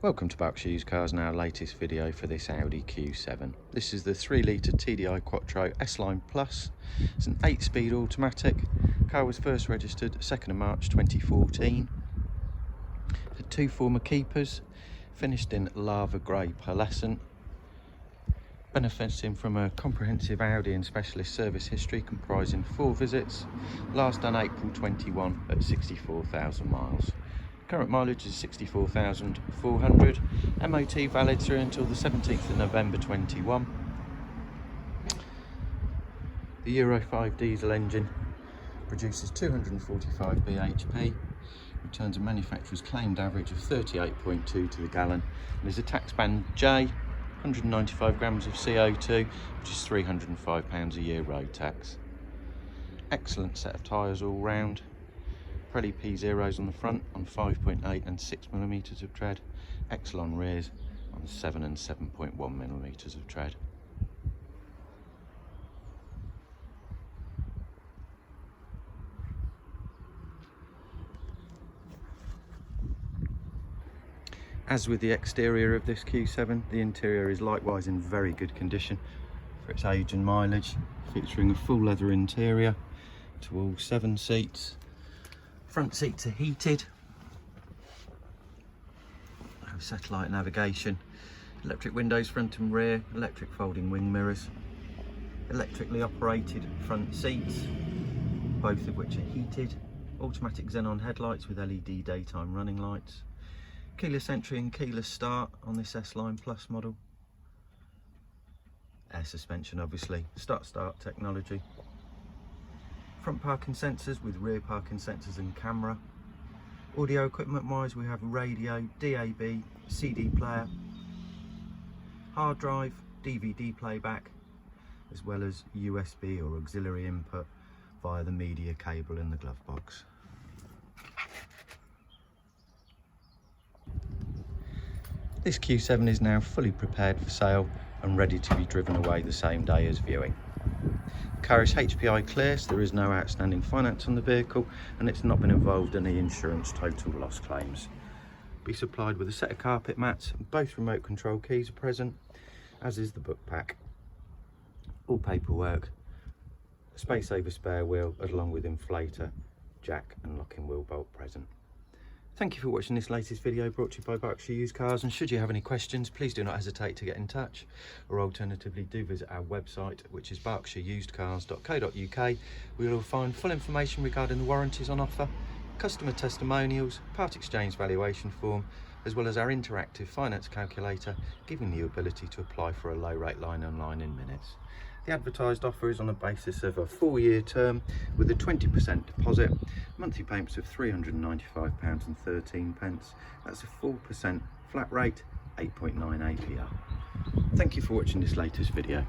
Welcome to Berkshire Used Cars and our latest video for this Audi Q7. This is the 3-litre TDi Quattro S-Line Plus. It's an 8-speed automatic. The car was first registered 2nd of March 2014. Had two former keepers, finished in lava grey pearlescent. Benefiting from a comprehensive Audi and specialist service history comprising 4 visits. Last done April 21 at 64,000 miles. Current mileage is 64,400. MOT valid through until the 17th of November 21. The Euro 5 diesel engine produces 245 bhp, returns a manufacturer's claimed average of 38.2 to the gallon, and is a tax band J, 195 grams of CO2, which is £305 a year road tax. Excellent set of tyres all round. Pirelli P0s on the front on 5.8 and 6mm of tread, Exelon rears on 7 and 7.1mm of tread. As with the exterior of this Q7, the interior is likewise in very good condition for its age and mileage, featuring a full leather interior to all 7 seats. Front seats are heated, have satellite navigation, electric windows front and rear, electric folding wing mirrors, electrically operated front seats, both of which are heated, automatic xenon headlights with LED daytime running lights, keyless entry and keyless start on this S-Line Plus model, air suspension obviously, start technology, front parking sensors with rear parking sensors and camera. Audio equipment wise, we have radio, DAB, CD player, hard drive, DVD playback, as well as USB or auxiliary input via the media cable in the glove box. This Q7 is now fully prepared for sale and ready to be driven away the same day as viewing. The car is HPI clear, so there is no outstanding finance on the vehicle, and it's not been involved in any insurance total loss claims. Be supplied with a set of carpet mats, and both remote control keys are present, as is the book pack. All paperwork, a space saver spare wheel along with inflator, jack and locking wheel bolt present. Thank you for watching this latest video brought to you by Berkshire Used Cars, and should you have any questions, please do not hesitate to get in touch, or alternatively do visit our website, which is berkshireusedcars.co.uk, where you'll find full information regarding the warranties on offer, customer testimonials, part exchange valuation form, as well as our interactive finance calculator, giving you the ability to apply for a low rate line online in minutes. The advertised offer is on the basis of a 4-year term with a 20% deposit, monthly payments of £395.13. That's a 4% flat rate, 8.9 APR. Thank you for watching this latest video.